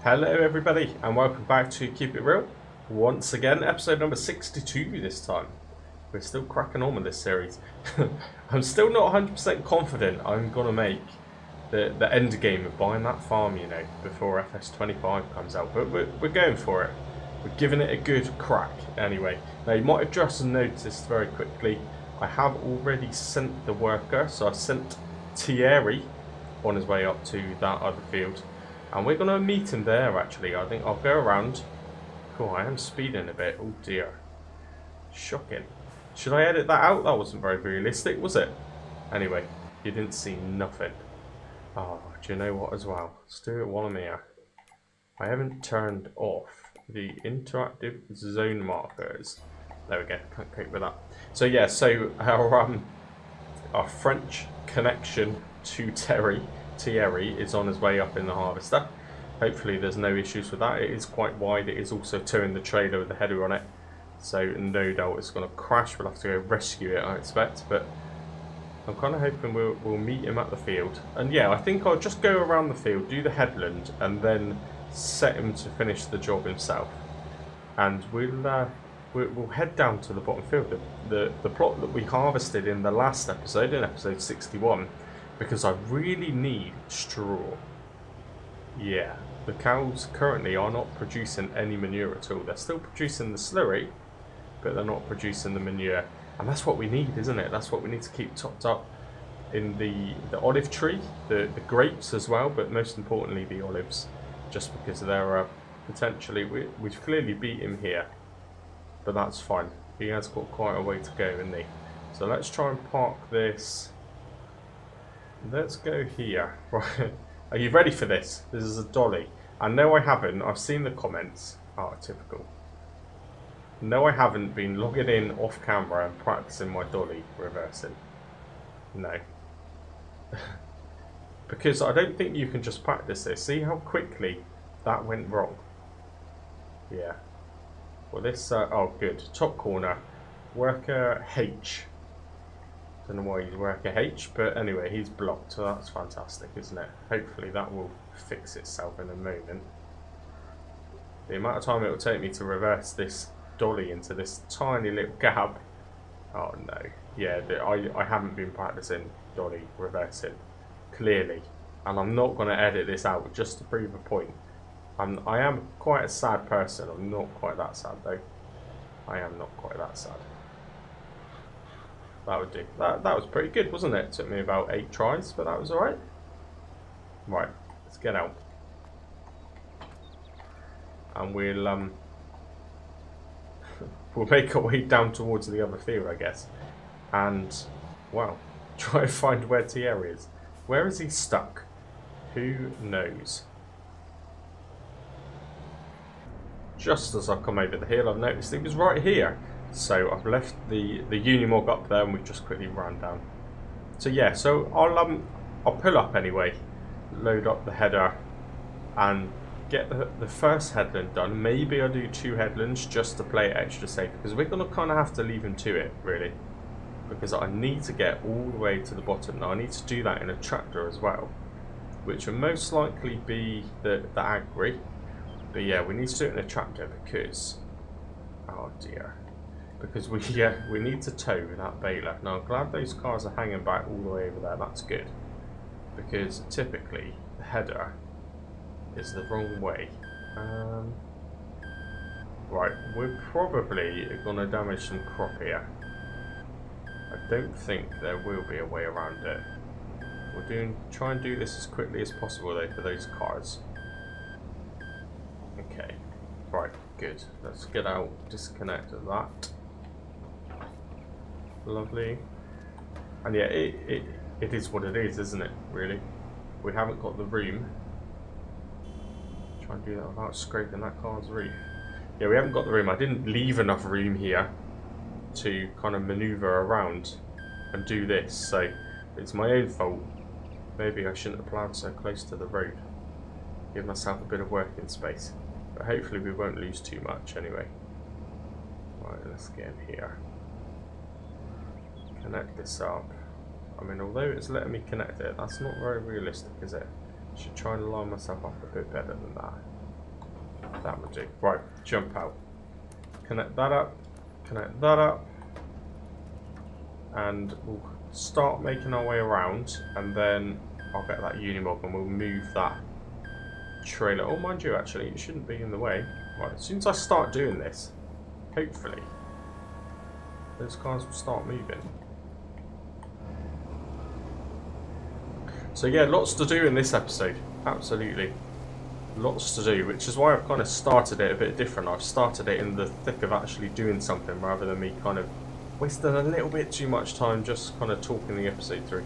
Hello everybody and welcome back to Keep It Real. Once again, episode number 62 this time. We're still cracking on with this series. I'm still not 100% confident I'm going to make the end game of buying that farm, before FS25 comes out. But we're going for it. We're giving it a good crack anyway. Now you might have just noticed very quickly, I have already sent the worker. So I've sent Thierry on his way up to that other field. And we're going to meet him there actually. I think I'll go around. Cool, I am speeding a bit. Oh dear. Shocking. Should I edit that out? That wasn't very realistic, was it? Anyway, you didn't see nothing. Oh, do you know what as well? Let's do it while I'm here. I haven't turned off the interactive zone markers. There we go, can't cope with that. So yeah, so our French connection to Thierry is on his way up in the harvester. Hopefully there's no issues with that. It is quite wide. It is also towing the trailer with the header on it. So no doubt it's going to crash. We'll have to go rescue it, I expect. But I'm kind of hoping we'll meet him at the field. And yeah, I think I'll just go around the field, do the headland, and then set him to finish the job himself. And we'll head down to the bottom field. The plot that we harvested in the last episode, in episode 61, because I really need straw. Yeah, the cows currently are not producing any manure at all. They're still producing the slurry, but they're not producing the manure. And that's what we need, isn't it? That's what we need to keep topped up in the olive tree, the grapes as well, but most importantly the olives, just because they're potentially, we've clearly beat him here, but that's fine. He has got quite a way to go, isn't he? So let's try and park this. Let's go here. Right. Are you ready for this? This is a dolly. And no, I haven't. I've seen the comments. Oh, typical. No, I haven't been logging in off camera and practicing my dolly reversing. No. Because I don't think you can just practice this. See how quickly that went wrong? Yeah. Well, this... oh, good. Top corner. Worker H. Don't know why he's worker H, but anyway, he's blocked, so that's fantastic, isn't it? Hopefully that will fix itself in a moment. The amount of time it will take me to reverse this dolly into this tiny little gap. Oh no. Yeah, I haven't been practicing dolly reversing, clearly. And I'm not going to edit this out just to prove a point. I am quite a sad person. I'm not quite that sad though. I am not quite that sad. That would do. That was pretty good, wasn't it? It took me about 8 tries, but that was alright. Right, let's get out. And we'll make our way down towards the other field, I guess. And, well, try to find where Thierry is. Where is he stuck? Who knows? Just as I've come over the hill, I've noticed he was right here. So I've left the Unimog up there, and we've just quickly ran down. So yeah, so I'll pull up anyway, load up the header, and get the first headland done. Maybe I'll do 2 headlands just to play it extra safe, because we're gonna kind of have to leave him to it really, because I need to get all the way to the bottom. Now I need to do that in a tractor as well, which will most likely be the agri. But yeah, we need to do it in a tractor because, oh dear. Because we need to tow that baler. Now I'm glad those cars are hanging back all the way over there, that's good. Because typically the header is the wrong way. Right, we're probably going to damage some crop here. I don't think there will be a way around it. We'll try and do this as quickly as possible though for those cars. Okay, right, good. Let's get out, disconnect that. Lovely. And yeah, it is what it is, isn't it, really? We haven't got the room. Try and do that without scraping that car's roof. Yeah, we haven't got the room. I didn't leave enough room here to kind of maneuver around and do this, so it's my own fault. Maybe I shouldn't have ploughed so close to the road. Give myself a bit of working space. But hopefully we won't lose too much anyway. Right, let's get in here. Connect this up. I mean, although it's letting me connect it, that's not very realistic, is it? I should try and line myself up a bit better than that. That would do. Right, jump out. Connect that up. Connect that up. And we'll start making our way around, and then I'll get that Unimog and we'll move that trailer. Oh, mind you, actually, it shouldn't be in the way. Right, as soon as I start doing this, hopefully, those cars will start moving. So yeah, lots to do in this episode. Absolutely. Lots to do, which is why I've kind of started it a bit different. I've started it in the thick of actually doing something rather than me kind of wasting a little bit too much time just kind of talking the episode through.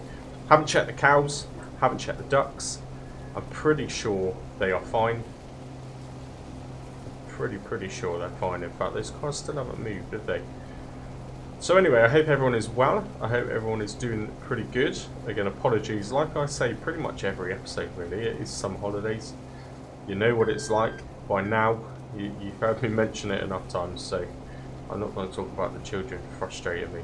Haven't checked the cows, haven't checked the ducks. I'm pretty sure they are fine. Pretty sure they're fine. In fact, those cars still haven't moved, did they? So anyway, I hope everyone is well. I hope everyone is doing pretty good. Again, apologies. Like I say, pretty much every episode really, it is some holidays. You know what it's like by now. You've heard me mention it enough times, so I'm not going to talk about the children frustrating me.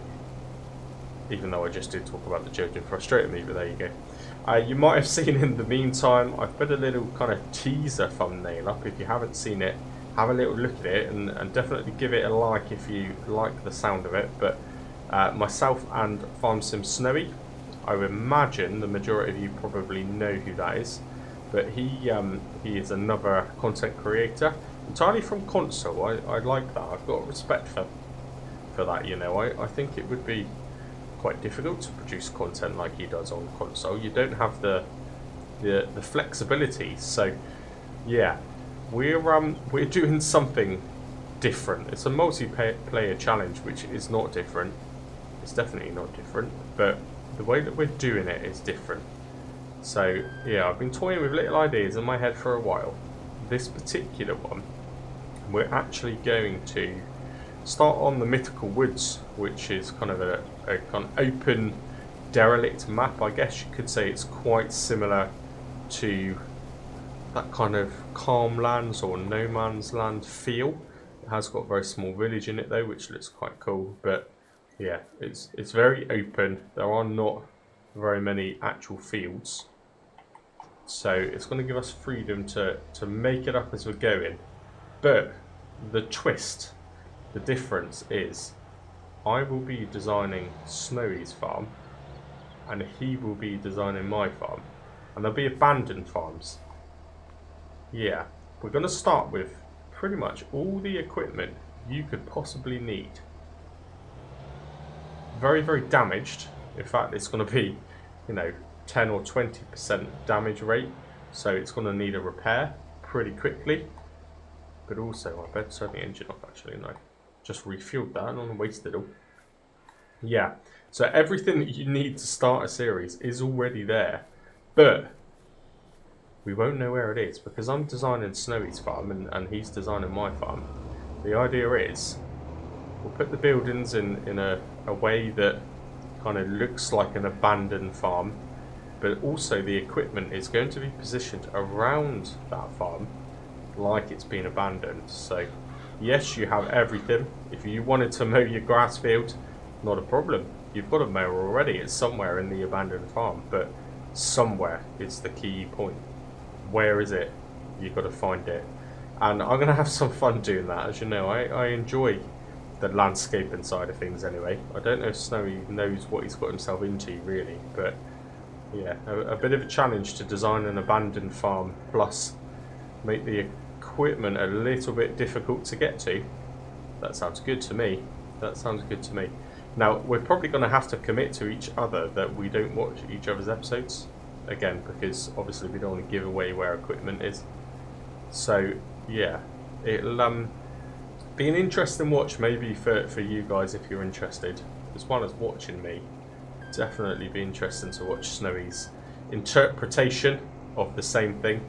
Even though I just did talk about the children frustrating me, but there you go. You might have seen in the meantime, I've put a little kind of teaser thumbnail up. If you haven't seen it, have a little look at it and definitely give it a like if you like the sound of it. But myself and Farm Sim Snowy, I would imagine the majority of you probably know who that is. But he is another content creator, entirely from console. I like that. I've got respect for that, you know. I think it would be quite difficult to produce content like he does on console. You don't have the flexibility. So yeah, we're doing something different. It's a multiplayer challenge, which is not different. It's definitely not different, but the way that we're doing it is different. So yeah, I've been toying with little ideas in my head for a while. This particular one, we're actually going to start on the Mythical Woods, which is kind of a kind of open, derelict map. I guess you could say it's quite similar to that kind of calm lands or no man's land feel. It has got a very small village in it though, which looks quite cool. But yeah, it's very open. There are not very many actual fields, so it's going to give us freedom to make it up as we're going. But the twist, the difference is I will be designing Snowy's farm and he will be designing my farm, and there'll be abandoned farms. Yeah, we're going to start with pretty much all the equipment you could possibly need. Very, very damaged. In fact, it's going to be, you know, 10 or 20% damage rate, so it's going to need a repair pretty quickly. But also, I better turn the engine off actually, and I just refueled that and I wasted it all. Yeah, so everything that you need to start a series is already there, but we won't know where it is because I'm designing Snowy's farm and he's designing my farm. The idea is we'll put the buildings in a way that kind of looks like an abandoned farm, but also the equipment is going to be positioned around that farm like it's been abandoned. So yes, you have everything. If you wanted to mow your grass field, not a problem. You've got a mower already. It's somewhere in the abandoned farm, but somewhere is the key point. Where is it? You've got to find it. And I'm going to have some fun doing that. As you know, I enjoy the landscaping side of things anyway. I don't know if Snowy knows what he's got himself into really, but yeah, a bit of a challenge to design an abandoned farm plus make the equipment a little bit difficult to get to. That sounds good to me. That sounds good to me. Now, we're probably going to have to commit to each other that we don't watch each other's episodes. Again, because obviously we don't want to give away where equipment is. So, yeah. It'll be an interesting watch maybe for you guys if you're interested. As well as watching me. Definitely be interesting to watch Snowy's interpretation of the same thing.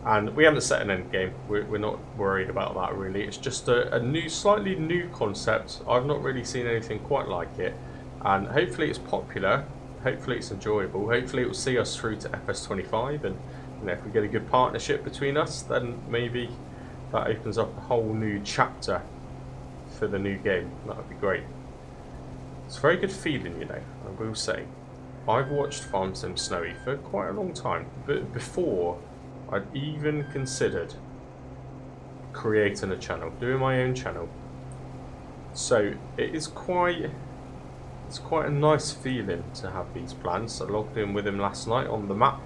And we haven't set an end game. We're not worried about that really. It's just a new, slightly new concept. I've not really seen anything quite like it. And hopefully it's popular. Hopefully it's enjoyable. Hopefully it will see us through to FS25. And you know, if we get a good partnership between us, then maybe that opens up a whole new chapter for the new game. That would be great. It's a very good feeling, you know, I will say. I've watched Farm Sim Snowy for quite a long time. But before I'd even considered creating a channel, doing my own channel. So it's quite a nice feeling to have these plans. I logged in with him last night on the map.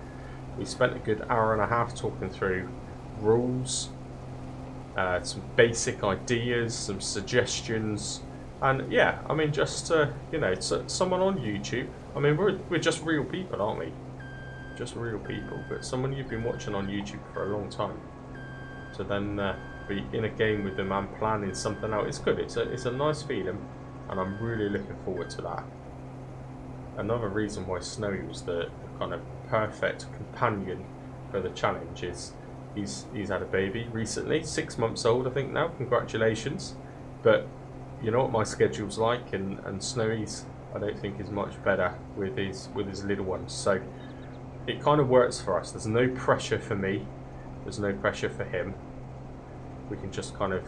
We spent a good hour and a half talking through rules, some basic ideas, some suggestions, and yeah, I mean, just you know, someone on YouTube. I mean, we're just real people, aren't we? Just real people, but someone you've been watching on YouTube for a long time. To then be in a game with them and planning something out, it's good. It's a nice feeling, and I'm really looking forward to that. Another reason why Snowy was the kind of perfect companion for the challenge is he's had a baby recently, 6 months old I think now. Congratulations. But you know what my schedule's like, and Snowy's I don't think is much better with his little ones. So it kind of works for us. There's no pressure for me. There's no pressure for him. We can just kind of,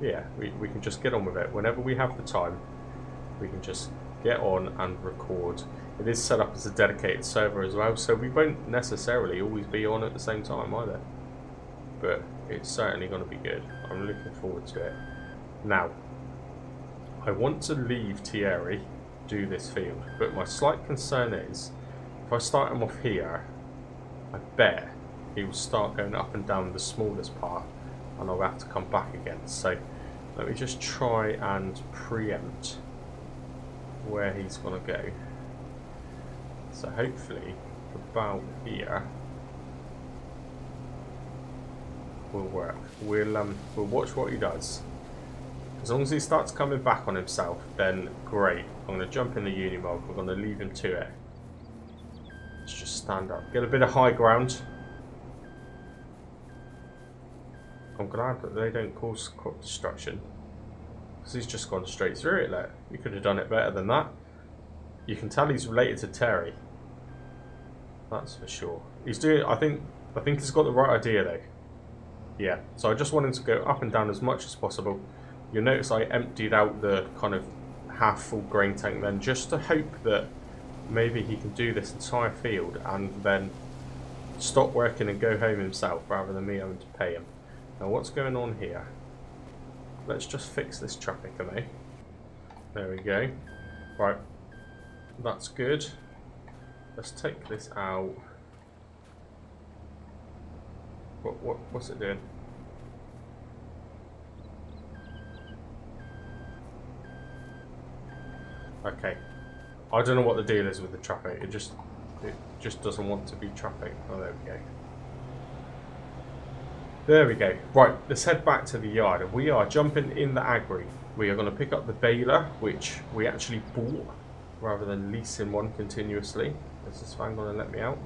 yeah, we can just get on with it. Whenever we have the time, we can just get on and record. It is set up as a dedicated server as well, so we won't necessarily always be on at the same time either. But it's certainly going to be good. I'm looking forward to it. Now, I want to leave Thierry do this field, but my slight concern is, if I start him off here, I bet he will start going up and down the smallest part, and I'll have to come back again. So let me just try and preempt where he's going to go. So hopefully about here will work. We'll watch what he does. As long as he starts coming back on himself, then great. I'm going to jump in the Unimog. We're going to leave him to it. Let's just stand up, get a bit of high ground. I'm glad that they don't cause crop destruction, because he's just gone straight through it there. You could have done it better than that. You can tell he's related to Terry. That's for sure. He's doing. I think he's got the right idea though. Yeah. So I just want him to go up and down as much as possible. You'll notice I emptied out the kind of half full grain tank then, just to hope that maybe he can do this entire field and then stop working and go home himself rather than me having to pay him. Now what's going on here? Let's just fix this traffic, okay? There we go. Right, that's good. Let's take this out. What's it doing? Okay, I don't know what the deal is with the traffic. It just doesn't want to be traffic. Oh, there we go. There we go. Right, let's head back to the yard. We are jumping in the agri. We are going to pick up the baler, which we actually bought rather than leasing one continuously. Is this van going to let me out?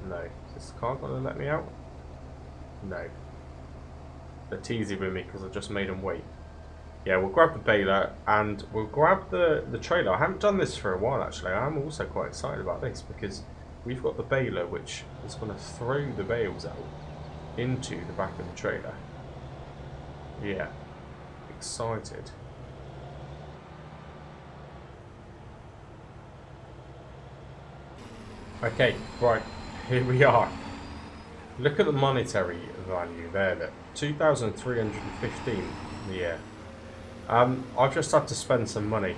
No. Is this car going to let me out? No. They're teasing with me because I just made them wait. Yeah, we'll grab the baler and we'll grab the trailer. I haven't done this for a while actually. I'm also quite excited about this because we've got the baler which is going to throw the bales out into the back of the trailer. Yeah, excited. Okay, right, here we are. Look at the monetary value there, look, 2,315 a year. I've just had to spend some money,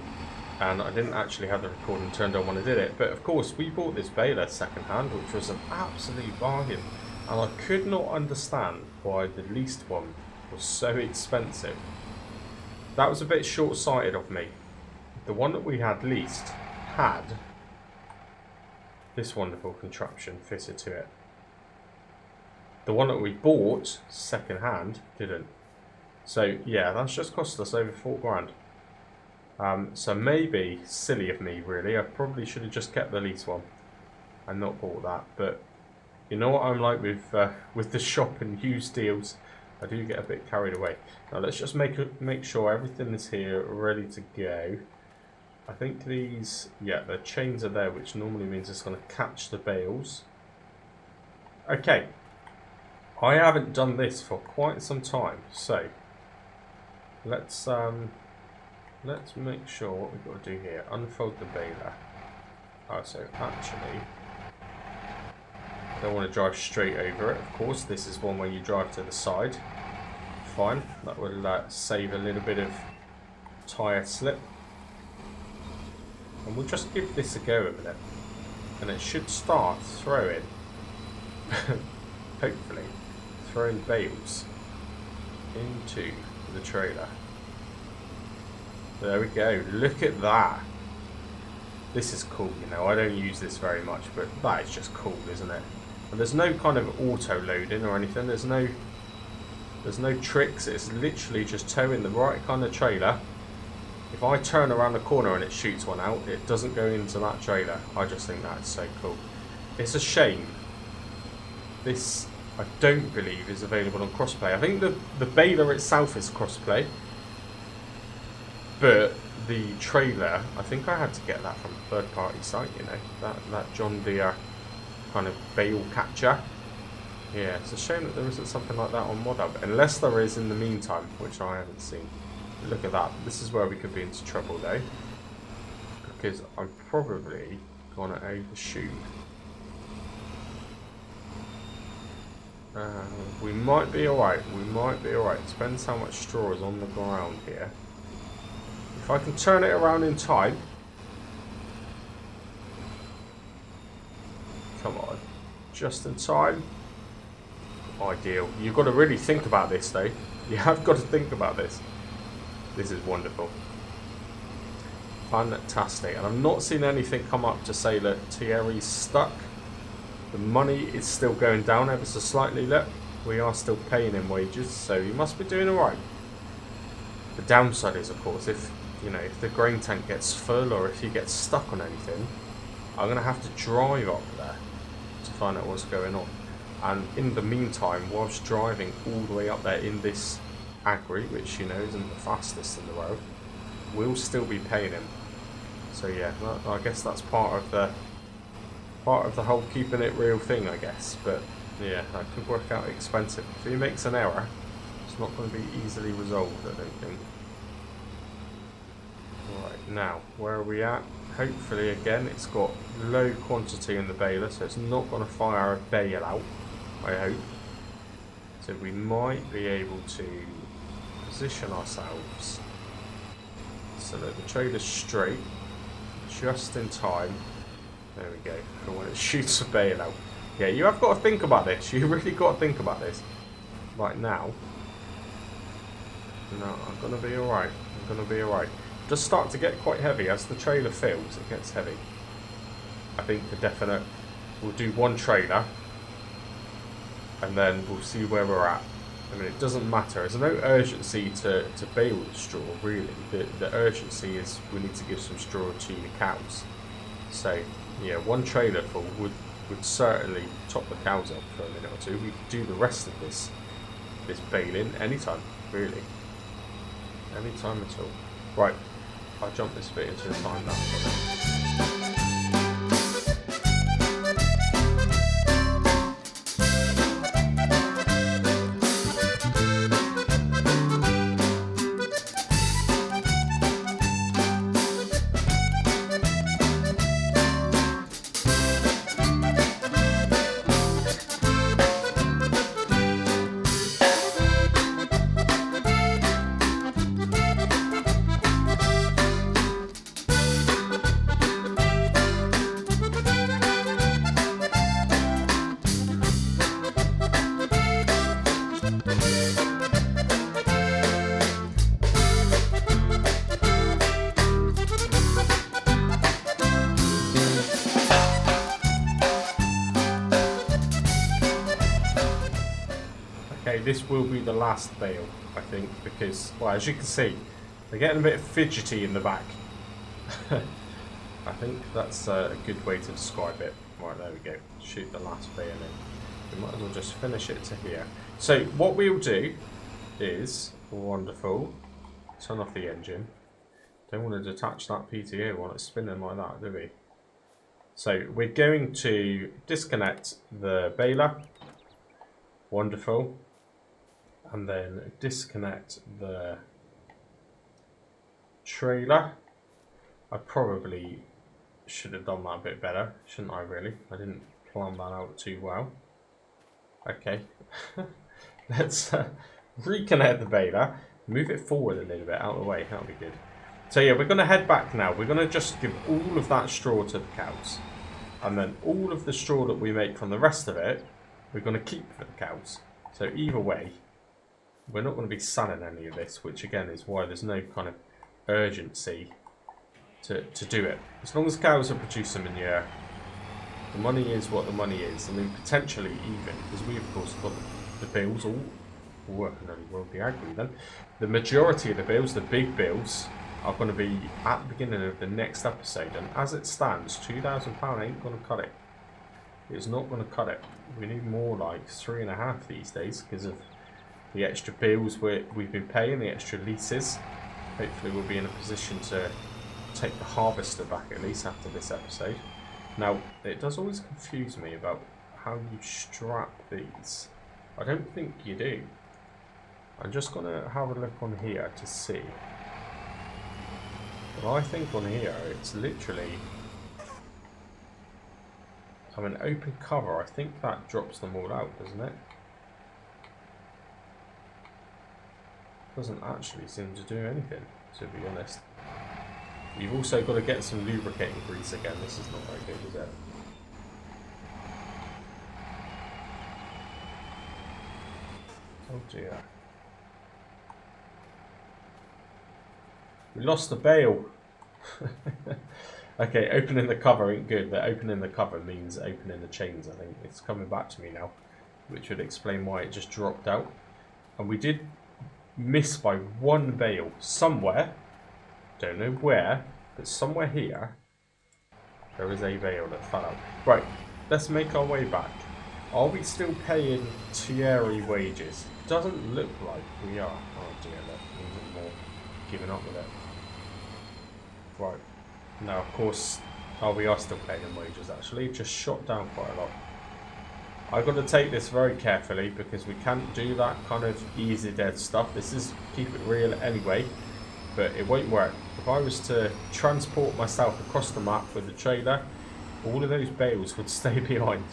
and I didn't actually have the recording turned on when I did it, but of course we bought this baler second hand, which was an absolute bargain, and I could not understand why the leased one was so expensive. That was a bit short-sighted of me. The one that we had leased had this wonderful contraption fitted to it. The one that we bought second hand didn't. So yeah, that's just cost us over £4 grand. So maybe silly of me really. I probably should have just kept the lease one and not bought that. But you know what I'm like with the shop and used deals. I do get a bit carried away. Now let's just make sure everything is here ready to go. I think these, yeah, the chains are there, which normally means it's going to catch the bales. Okay, I haven't done this for quite some time, so let's make sure what we've got to do here. Unfold the baler. Oh, so actually, I don't want to drive straight over it. Of course, this is one where you drive to the side. fine. That will save a little bit of tyre slip. And we'll just give this a go a minute. And it should start throwing, hopefully, throwing bales into the trailer. There we go. Look at that. This is cool, you know. I don't use this very much, but that is just cool, isn't it? And there's no kind of auto loading or anything. There's no tricks. It's literally just towing the right kind of trailer. If I turn around the corner and it shoots one out, it doesn't go into that trailer. I just think that's so cool. It's a shame. This, I don't believe, is available on crossplay. I think the baler itself is crossplay. But the trailer, I think I had to get that from a third-party site, you know. That John Deere kind of bale catcher. Yeah, it's a shame that there isn't something like that on ModHub. Unless there is in the meantime, which I haven't seen. Look at that. This is where we could be into trouble, though. Because I'm probably going to overshoot. We might be alright. We might be alright. Depends how much straw is on the ground here. If I can turn it around in time. Come on. Just in time. Ideal. You've got to really think about this, though. You have got to think about this. This is wonderful. Fantastic. And I've not seen anything come up to say that Thierry's stuck. The money is still going down ever so slightly. Look, we are still paying him wages, so he must be doing alright. The downside is, of course, if the grain tank gets full or if he gets stuck on anything, I'm going to have to drive up there to find out what's going on. And in the meantime, whilst driving all the way up there in this agri, which isn't the fastest in the world, we'll still be paying him. So yeah, I guess that's part of the whole keeping it real thing, I guess. But yeah, that could work out expensive. If he makes an error, it's not going to be easily resolved, I don't think. Right, now, where are we at? Hopefully, again, it's got low quantity in the baler, so it's not going to fire a bale out, I hope. So we might be able to position ourselves so that the trailer's straight, just in time. There we go, for when it shoots a bale out. Yeah, you have got to think about this. You really got to think about this. Right now. No, I'm going to be alright. I'm going to be alright. Does start to get quite heavy. As the trailer fills, it gets heavy. I think for definite, we'll do one trailer. And then we'll see where we're at. I mean, it doesn't matter. There's no urgency to bale the straw, really. The urgency is we need to give some straw to the cows. So, yeah, one trailer full would certainly top the cows up for a minute or two. We could do the rest of this baling anytime, really. Anytime at all. Right, I'll jump this bit into the time lapse. This will be the last bale, I think, because, well, as you can see, they're getting a bit fidgety in the back. I think that's a good way to describe it. Right, there we go. Shoot the last bale in. We might as well just finish it to here. So what we'll do is, wonderful, turn off the engine. Don't want to detach that PTO while it's spinning like that, do we? So we're going to disconnect the baler. Wonderful. And then disconnect the trailer. I probably should have done that a bit better, shouldn't I, really? I didn't plan that out too well. Okay. let's reconnect the baler, move it forward a little bit out of the way. That'll be good. So yeah, we're going to head back now. We're going to just give all of that straw to the cows. And then all of the straw that we make from the rest of it, we're going to keep for the cows. So either way, we're not going to be selling any of this, which again is why there's no kind of urgency to do it. As long as cows are producing manure, the money is what the money is. I mean, potentially even, because we of course got the bills all working on World the Agri then. The majority of the bills, the big bills, are going to be at the beginning of the next episode, and as it stands, £2,000 ain't going to cut it. It's not going to cut it. We need more like 3.5 these days because of the extra bills we've been paying, the extra leases. Hopefully we'll be in a position to take the harvester back at least after this episode. Now, it does always confuse me about how you strap these. I don't think you do. I'm just going to have a look on here to see. But I think on here it's literally, I mean, open cover. I think that drops them all out, doesn't it? Doesn't actually seem to do anything, to be honest. You've also got to get some lubricating grease again. This is not very good, is it? Oh dear. We lost the bale. Okay, opening the cover ain't good, but opening the cover means opening the chains, I think. It's coming back to me now, which would explain why it just dropped out. And we did miss by one bale somewhere. Don't know where, but somewhere here there is a bale that fell out. Right, let's make our way back. Are we still paying Thierry wages? Doesn't look like we are. Oh dear, look, even more giving up with it. Right, now of course, we are still paying him wages actually. Just shot down quite a lot. I've got to take this very carefully because we can't do that kind of easy dead stuff. This is keep it real anyway, but it won't work. If I was to transport myself across the map with the trailer, all of those bales would stay behind.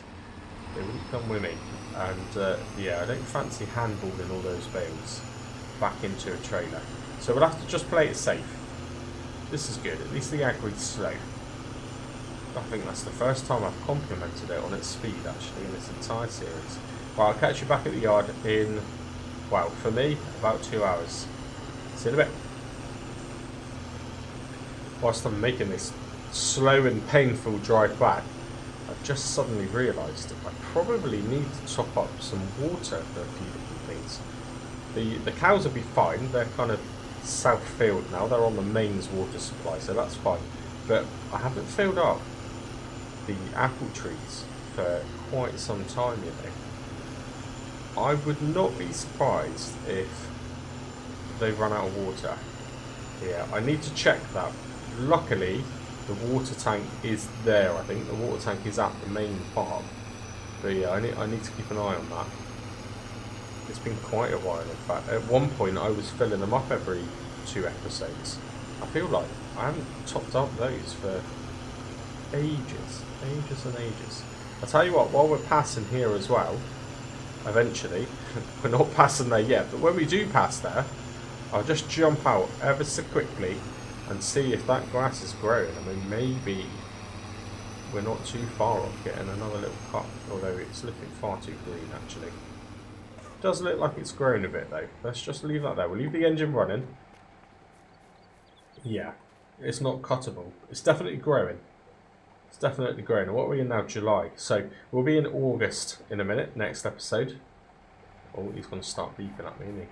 They wouldn't come with me. And yeah, I don't fancy handballing all those bales back into a trailer. So we'll have to just play it safe. This is good. At least the agri's slow. I think that's the first time I've complimented it on its speed actually in this entire series. Well, I'll catch you back at the yard in, well, for me, about 2 hours. See you in a bit. Whilst I'm making this slow and painful drive back, I've just suddenly realised I probably need to top up some water for a few different things. The cows will be fine. They're kind of south field now. They're on the mains water supply, so that's fine. But I haven't filled up the apple trees for quite some time, you know. I would not be surprised if they run out of water. Yeah, I need to check that. Luckily, the water tank is there, I think. The water tank is at the main farm. But yeah, I need to keep an eye on that. It's been quite a while, in fact. At one point, I was filling them up every 2 episodes. I feel like I haven't topped up those for ages. Ages and ages. I'll tell you what, while we're passing here as well, eventually, we're not passing there yet, but when we do pass there, I'll just jump out ever so quickly and see if that grass is growing. I mean, maybe we're not too far off getting another little cut, although it's looking far too green actually. It does look like it's grown a bit though. Let's just leave that there. We'll leave the engine running. Yeah, it's not cuttable. It's definitely growing. It's definitely growing. What are we in now? July. So we'll be in August in a minute, next episode. Oh, he's going to start beeping at me, isn't he?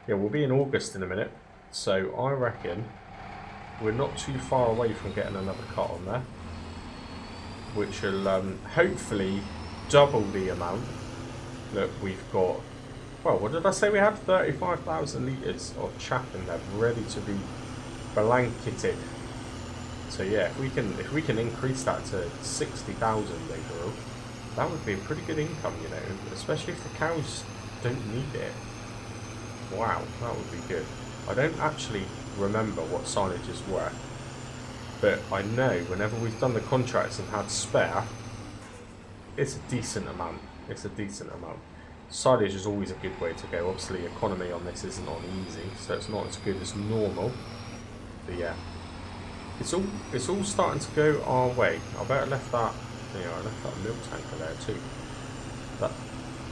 Yeah, we'll be in August in a minute. So I reckon we're not too far away from getting another cut on there, which will hopefully double the amount that we've got. Well, what did I say? We had 35,000 litres of chaff in there ready to be blanketed. So yeah, if we can increase that to 60,000 overall, that would be a pretty good income, you know, especially if the cows don't need it. Wow, that would be good. I don't actually remember what silage is worth, but I know whenever we've done the contracts and had spare, it's a decent amount. It's a decent amount. Silage is always a good way to go. Obviously, economy on this isn't on easy, so it's not as good as normal. But yeah, it's all starting to go our way. I better left that. Yeah, I left that milk tanker there too. That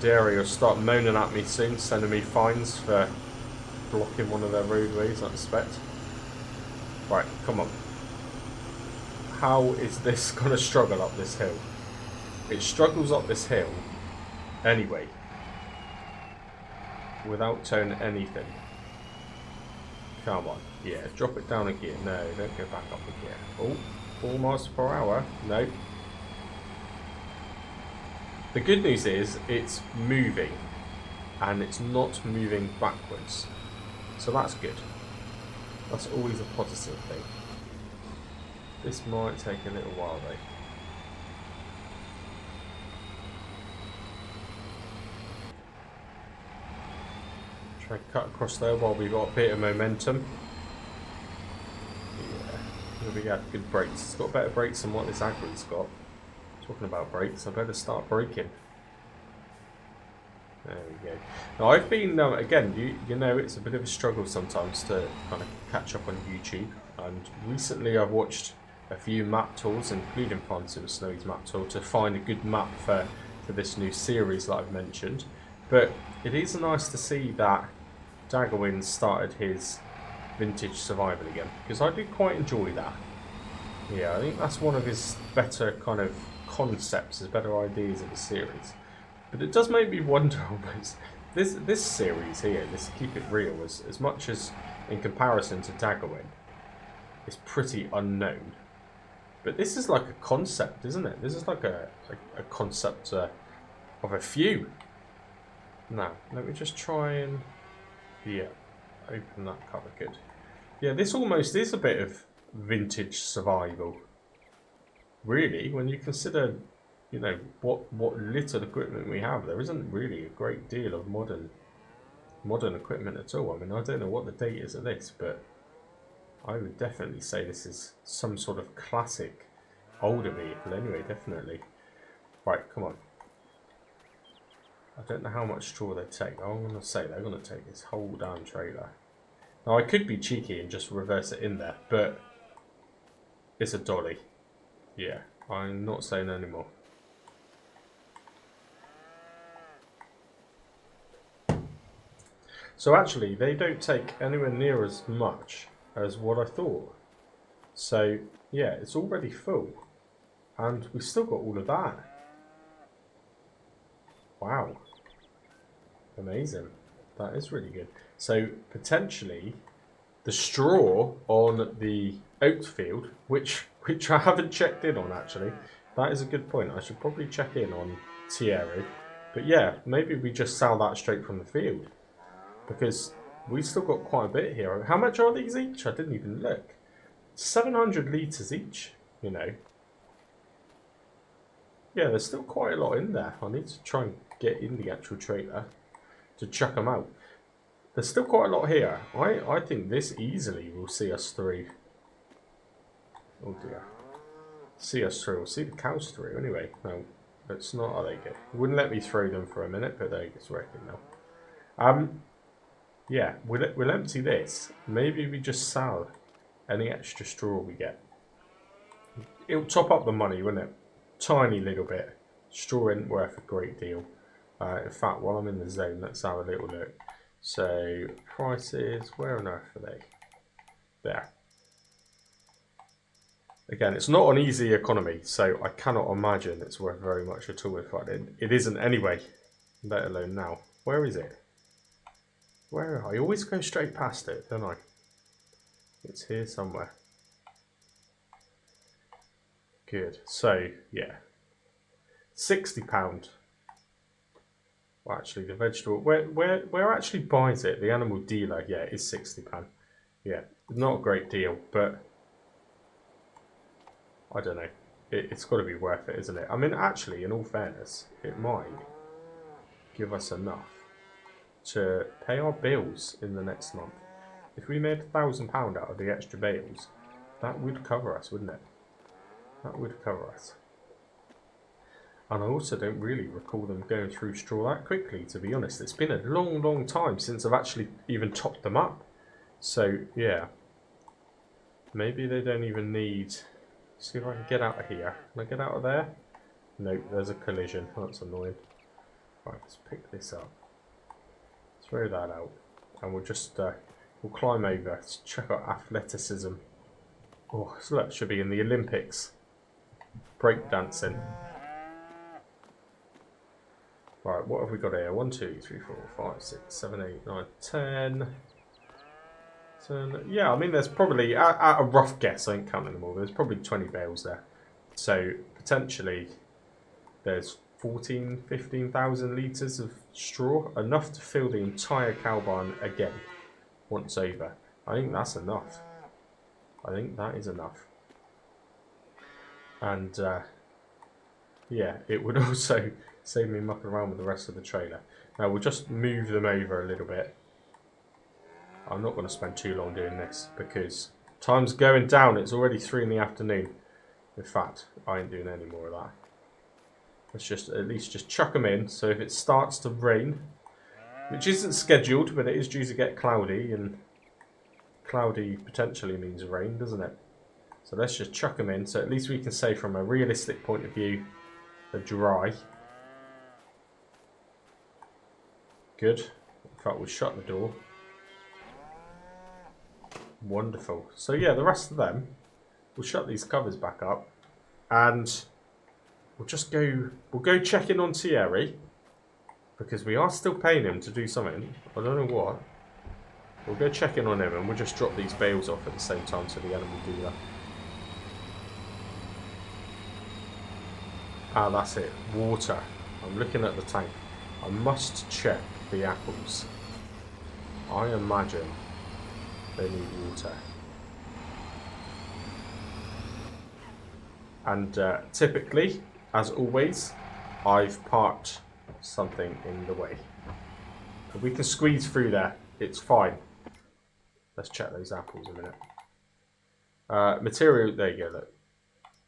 dairy will start moaning at me soon, sending me fines for blocking one of their roadways, I expect. Right, come on. How is this going to struggle up this hill? It struggles up this hill anyway, without towing anything. Come on. Yeah, drop it down a gear. No, don't go back up a gear. Oh, 4 miles per hour. No. The good news is it's moving, and it's not moving backwards. So that's good. That's always a positive thing. This might take a little while though. Try and cut across there while we've got a bit of momentum. Yeah, we had good brakes. It's got better brakes than what this agri's got. Talking about brakes, I better start braking. There we go. Now I've been, again, you know it's a bit of a struggle sometimes to kind of catch up on YouTube. And recently I've watched a few map tools, including Pontoon Snowy's map tool, to find a good map for this new series that I've mentioned. But it is nice to see that Daggerwin started his vintage survival again, because I do quite enjoy that. Yeah, I think that's one of his better kind of concepts, his better ideas of the series. But it does make me wonder almost, this series here, this Keep It Real, as much as in comparison to Daggerwin, is pretty unknown. But this is like a concept, isn't it? This is like a concept of a few. Now, let me just try and, yeah, open that cover, good. Yeah, this almost is a bit of vintage survival. Really, when you consider, you know, what little equipment we have, there isn't really a great deal of modern equipment at all. I mean, I don't know what the date is of this, but I would definitely say this is some sort of classic older vehicle anyway, definitely. Right, come on. I don't know how much straw they take. I'm going to say they're going to take this whole damn trailer. Now, I could be cheeky and just reverse it in there, but it's a dolly. Yeah, I'm not saying anymore. So actually, they don't take anywhere near as much as what I thought. So, yeah, it's already full. And we've still got all of that. Wow. Amazing. That is really good. So, potentially, the straw on the oat field, which I haven't checked in on actually, that is a good point. I should probably check in on Thierry. But yeah, maybe we just sell that straight from the field, because we've still got quite a bit here. How much are these each? I didn't even look. 700 litres each, you know. Yeah, there's still quite a lot in there. I need to try and get in the actual trailer to chuck them out. There's still quite a lot here. I think this easily will see us through. Oh dear. See us through. We'll see the cows through anyway. No, it's not. Oh, there you go. Wouldn't let me throw them for a minute, but there you go. It's working now. Yeah, we'll empty this. Maybe we just sell any extra straw we get. It'll top up the money, wouldn't it? Tiny little bit. Straw isn't worth a great deal. In fact, while I'm in the zone, let's have a little look. So, prices, where on earth are they? There. Again, it's not an easy economy, so I cannot imagine it's worth very much at all. In fact, it isn't anyway, let alone now. Where is it? Where? I always go straight past it, don't I? It's here somewhere. Good. So, yeah. £60. Well, actually, the vegetable... Where actually buys it? The animal dealer, yeah, it is £60. Yeah, not a great deal, but... I don't know. It's got to be worth it, isn't it? I mean, actually, in all fairness, it might give us enough to pay our bills in the next month. If we made £1,000 out of the extra bales, that would cover us, wouldn't it? That would cover us. And I also don't really recall them going through straw that quickly, to be honest. It's been a long, long time since I've actually even topped them up. So, yeah. Maybe they don't even need... See if I can get out of here. Can I get out of there? Nope, there's a collision. That's annoying. Right, let's pick this up. Throw that out. And we'll just... we'll climb over. Let's check out athleticism. Oh, so that should be in the Olympics. Breakdancing. Right, what have we got here? 1, 2, 3, 4, 5, 6, 7, 8, 9, 10. 10. Yeah, I mean, there's probably, at a rough guess, I ain't counting them all, there's probably 20 bales there. So, potentially, there's 14, 15,000 litres of straw, enough to fill the entire cow barn again, once over. I think that's enough. I think that is enough. And, yeah, it would also save me mucking around with the rest of the trailer. Now, we'll just move them over a little bit. I'm not going to spend too long doing this because time's going down. It's already 3 in the afternoon. In fact, I ain't doing any more of that. Let's just at least just chuck them in. So if it starts to rain, which isn't scheduled, but it is due to get cloudy, and cloudy potentially means rain, doesn't it? So let's just chuck them in. So at least we can say from a realistic point of view, they're dry. Good. In fact, we'll shut the door. Wonderful. So yeah, the rest of them, we'll shut these covers back up, and we'll just go. We'll go check in on Thierry because we are still paying him to do something. I don't know what. We'll go check in on him, and we'll just drop these bales off at the same time so the animal do that. Ah, that's it. Water. I'm looking at the tank. I must check the apples. I imagine they need water. And typically, as always, I've parked something in the way. If we can squeeze through there, it's fine. Let's check those apples a minute. Material, there you go, look.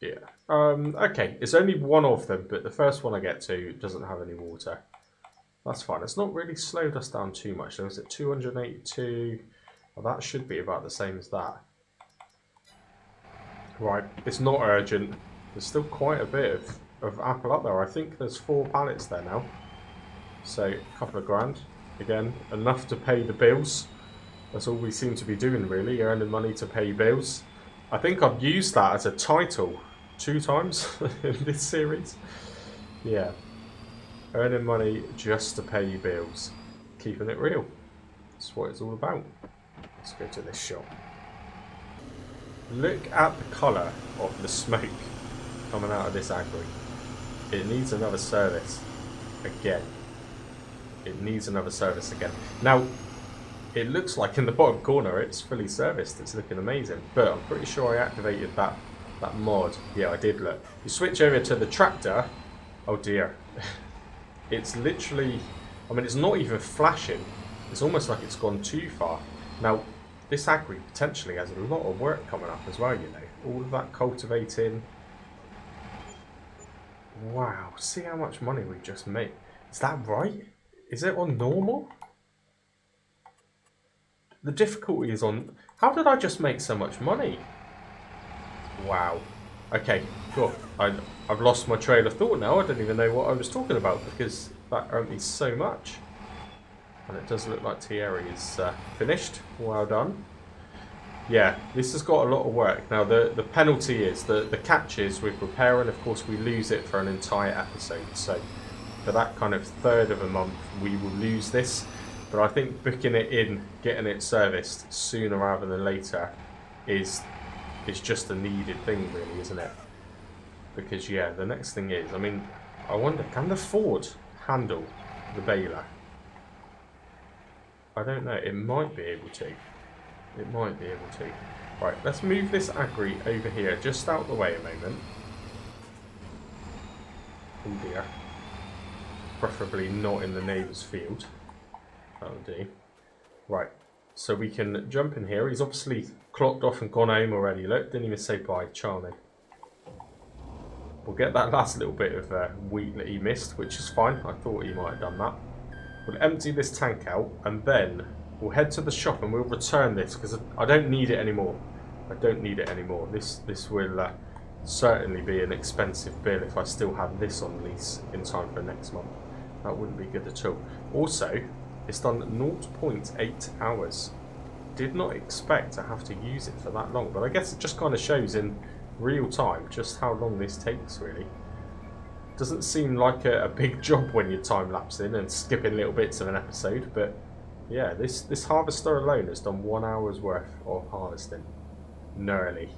Yeah. Okay, it's only one of them, but the first one I get to doesn't have any water. That's fine. It's not really slowed us down too much. There was at 282. Well, that should be about the same as that. Right, it's not urgent. There's still quite a bit of apple up there. I think there's 4 pallets there now. So, a couple of grand. Again, enough to pay the bills. That's all we seem to be doing, really, earning money to pay bills. I think I've used that as a title 2 times in this series. Yeah. Earning money just to pay your bills. Keeping it real. That's what it's all about. Let's go to this shop. Look at the colour of the smoke coming out of this agri. It needs another service. Again. It needs another service again. Now, it looks like in the bottom corner it's fully serviced. It's looking amazing. But I'm pretty sure I activated that mod. Yeah, I did, look. You switch over to the tractor. Oh dear. It's literally... I mean, it's not even flashing. It's almost like it's gone too far. Now, this agri potentially has a lot of work coming up as well, you know. All of that cultivating. Wow, see how much money we've just made. Is that right? Is it on normal? The difficulty is on... How did I just make so much money? Wow. Okay, cool. I've lost my trail of thought now. I don't even know what I was talking about because that earned me so much. And it does look like Thierry is finished. Well done. Yeah, this has got a lot of work. Now, the penalty is, the catch is with repair, and of course we lose it for an entire episode. So, for that kind of third of a month, we will lose this. But I think booking it in, getting it serviced sooner rather than later is just a needed thing, really, isn't it? Because, yeah, the next thing is, I mean, I wonder, can the Ford handle the baler? I don't know. It might be able to. It might be able to. Right, let's move this agri over here, just out the way a moment. Oh dear. Preferably not in the neighbour's field. That'll do. Right, so we can jump in here. He's obviously clocked off and gone home already. Look, didn't even say bye. Charming. We'll get that last little bit of wheat that he missed, which is fine. I thought he might have done that. We'll empty this tank out, and then we'll head to the shop and we'll return this, because I don't need it anymore. I don't need it anymore. This will certainly be an expensive bill if I still have this on lease in time for next month. That wouldn't be good at all. Also, it's done 0.8 hours. Did not expect to have to use it for that long, but I guess it just kind of shows in real time just how long this takes, really. Doesn't seem like a big job when you're time-lapsing and skipping little bits of an episode, but yeah, this harvester alone has done 1 hour's worth of harvesting. Nearly.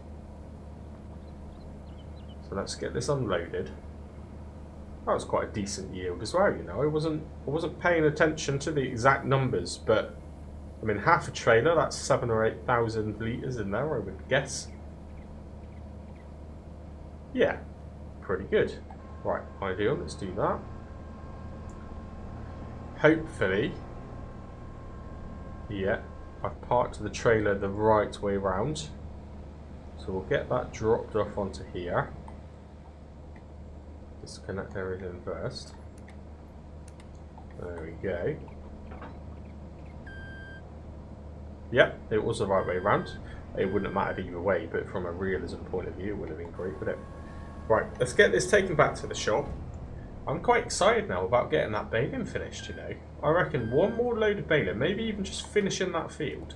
So let's get this unloaded. That was quite a decent yield as well, you know. I wasn't paying attention to the exact numbers, but I mean, half a trailer, that's 7,000 or 8,000 litres in there, I would guess. Yeah, pretty good. Right, ideal, let's do that. Hopefully, yeah, I've parked the trailer the right way round. So we'll get that dropped off onto here. Disconnect everything first. There we go. Yep, it was the right way round. It wouldn't have mattered either way, but from a realism point of view, it would have been great, would it? Right, let's get this taken back to the shop. I'm quite excited now about getting that baling finished, you know. I reckon one more load of baling, maybe even just finishing that field.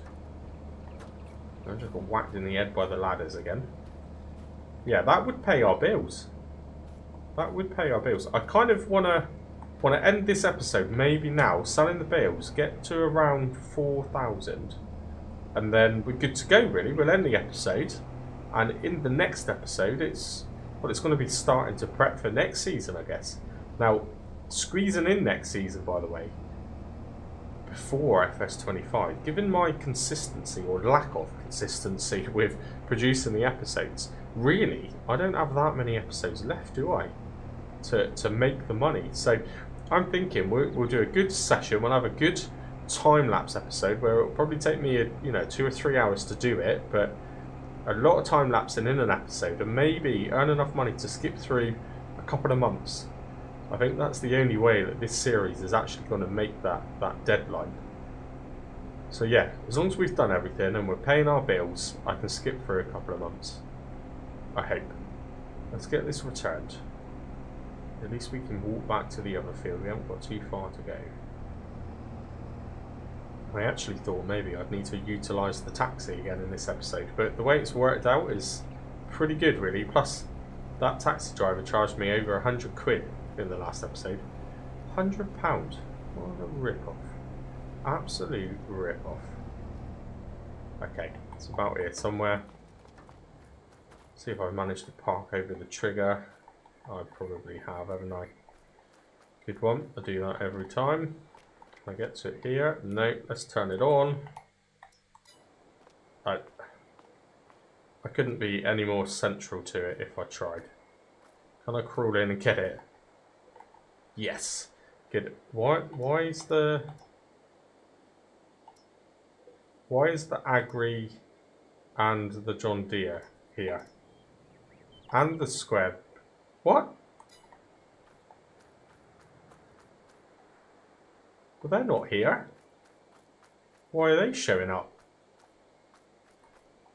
I just got whacked in the head by the ladders again. Yeah, that would pay our bills. That would pay our bills. I kind of want to end this episode maybe now, selling the bales, get to around 4,000. And then we're good to go, really. We'll end the episode. And in the next episode, it's going to be starting to prep for next season, I guess. Now, squeezing in next season, by the way, before FS25, given my consistency or lack of consistency with producing the episodes, really, I don't have that many episodes left, do I? To make the money. So I'm thinking we'll do a good session. We'll have a good time-lapse episode where it'll probably take me 2 or 3 hours to do it, but a lot of time-lapsing in an episode, and maybe earn enough money to skip through a couple of months. I think that's the only way that this series is actually going to make that deadline. So yeah, as long as we've done everything and we're paying our bills, I can skip through a couple of months. I hope. Let's get this returned. At least we can walk back to the other field. We haven't got too far to go. I actually thought maybe I'd need to utilise the taxi again in this episode, but the way it's worked out is pretty good, really. Plus, that taxi driver charged me over 100 quid in the last episode. £100? What a rip-off. Absolute rip-off. Okay, it's about here somewhere. See if I managed to park over the trigger. I probably have, haven't I? Good one. I do that every time. Can I get to it here? No, let's turn it on. I couldn't be any more central to it if I tried. Can I crawl in and get it? Yes. Get it. Why is the agri and the John Deere here? And the square. What? Well, they're not here. Why are they showing up?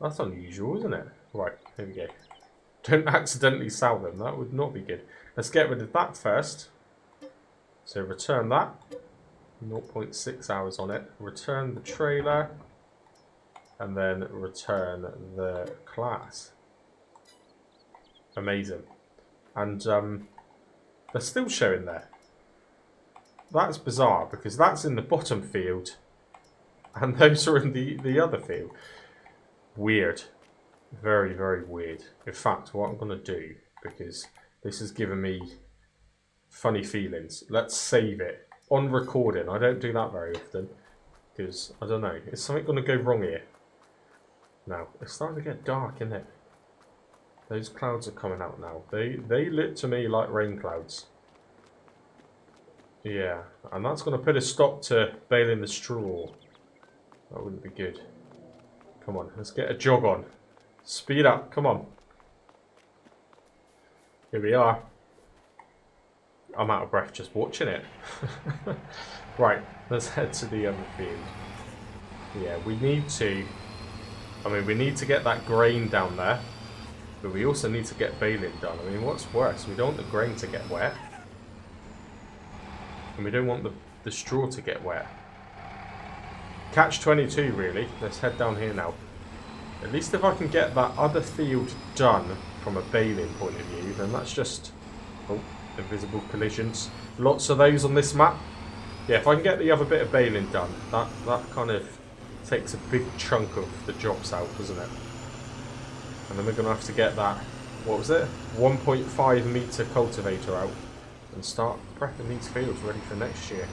That's unusual, isn't it? Right, here we go. Don't accidentally sell them. That would not be good. Let's get rid of that first. So return that. 0.6 hours on it. Return the trailer. And then return the class. Amazing. And they're still showing there. That's bizarre, because that's in the bottom field and those are in the other field. Weird. Very, very weird. In fact, what I'm going to do, because this has given me funny feelings, let's save it on recording. I don't do that very often, because, I don't know, is something going to go wrong here? Now, it's starting to get dark, isn't it? Those clouds are coming out now. They look to me like rain clouds. Yeah, and that's going to put a stop to baling the straw. That wouldn't be good. Come on, let's get a jog on. Speed up, come on. Here we are. I'm out of breath just watching it. Right, let's head to the other field. Yeah, we need to... I mean, we need to get that grain down there. But we also need to get baling done. I mean, what's worse? We don't want the grain to get wet. And we don't want the straw to get wet. Catch-22, really. Let's head down here now. At least if I can get that other field done from a baling point of view, then that's just... Oh, invisible collisions. Lots of those on this map. Yeah, if I can get the other bit of baling done, that kind of takes a big chunk of the jobs out, doesn't it? And then we're going to have to get that, what was it? 1.5 metre cultivator out and start prepping these fields ready for next year.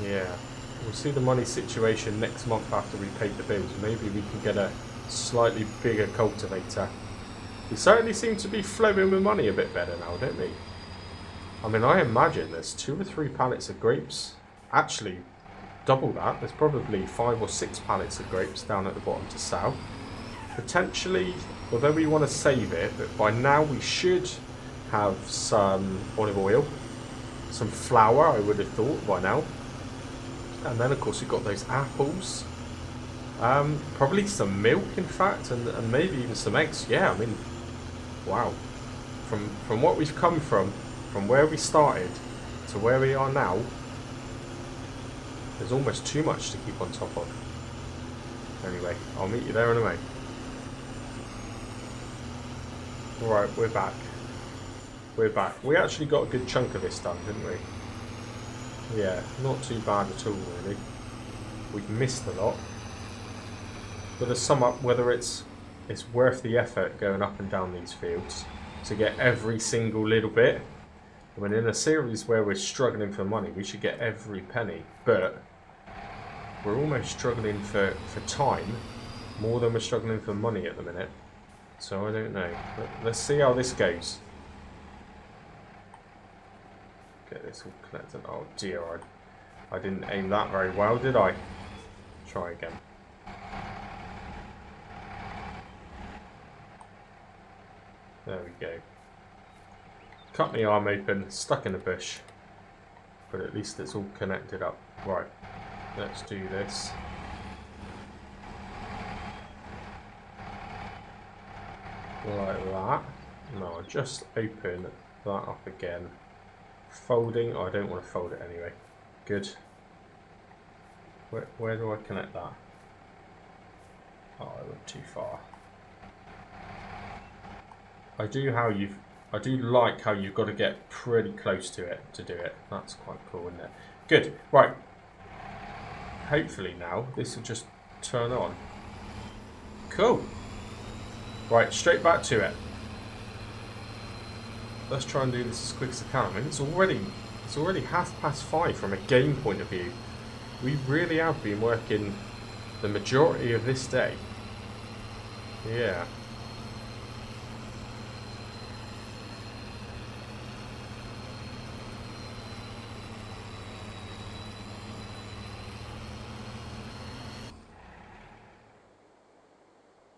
Yeah, we'll see the money situation next month after we paid the bills. Maybe we can get a slightly bigger cultivator. We certainly seem to be flowing with money a bit better now, don't we? I mean, I imagine there's 2 or 3 pallets of grapes. Actually, double that. There's probably 5 or 6 pallets of grapes down at the bottom to sell. Potentially, although we want to save it, but by now we should have some olive oil, some flour, I would have thought by now. And then, of course, we've got those apples. Probably some milk, in fact, and maybe even some eggs. Yeah, I mean, wow. From what we've come from where we started to where we are now, there's almost too much to keep on top of. Anyway, I'll meet you there in a moment. Right, we're back. We're back. We actually got a good chunk of this done, didn't we? Yeah, not too bad at all, really. We've missed a lot. But there's some up whether it's worth the effort going up and down these fields to get every single little bit. I mean, in a series where we're struggling for money, we should get every penny. But we're almost struggling for time more than we're struggling for money at the minute. So I don't know. Let's see how this goes. Get this all connected. Oh dear, I didn't aim that very well, did I? Try again. There we go. Cut my arm open, stuck in a bush. But at least it's all connected up. Right, let's do this. Like that. No, I'll just open that up again. Folding. Oh, I don't want to fold it anyway. Good. Where do I connect that? Oh, I went too far. I do like how you've got to get pretty close to it to do it. That's quite cool, isn't it? Good. Right. Hopefully now this will just turn on. Cool. Right, straight back to it. Let's try and do this as quick as I can. I mean, it's already 5:30 from a game point of view. We really have been working the majority of this day. Yeah.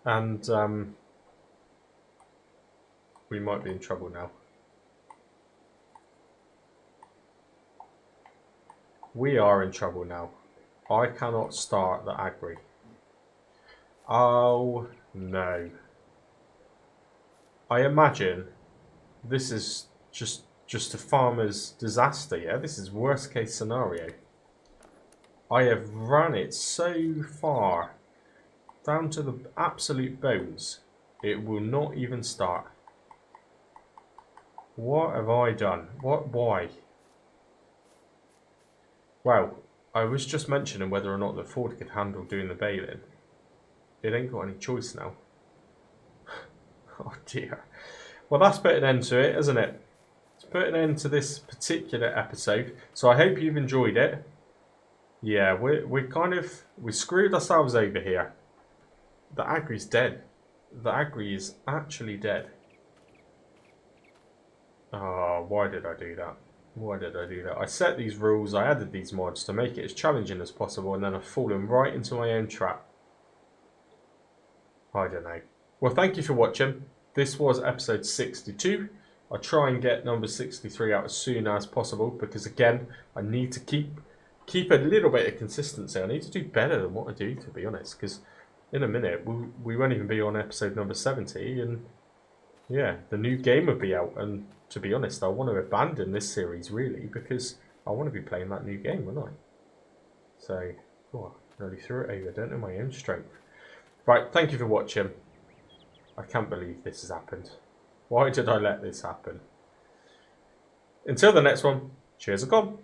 And we might be in trouble now. We are in trouble now. I cannot start the agri. Oh no. I imagine this is just a farmer's disaster, yeah? This is worst case scenario. I have run it so far down to the absolute bones. It will not even start. What have I done? Why? Well, I was just mentioning whether or not the Ford could handle doing the baling. It ain't got any choice now. Oh dear. Well, that's put an end to it, isn't it? It's put an end to this particular episode. So I hope you've enjoyed it. Yeah, we screwed ourselves over here. The agri's dead. The agri is actually dead. Oh, why did I do that? Why did I do that? I set these rules, I added these mods to make it as challenging as possible, and then I've fallen right into my own trap. I don't know. Well, thank you for watching. This was episode 62 I'll try and get number 63 out as soon as possible because, again, I need to keep a little bit of consistency. I need to do better than what I do, to be honest, because in a minute we won't even be on episode number 70, and yeah, the new game will be out. And to be honest, I want to abandon this series really because I want to be playing that new game, won't I? So, oh, I nearly threw it over. I don't know my own strength. Right, thank you for watching. I can't believe this has happened. Why did I let this happen? Until the next one, cheers and gone.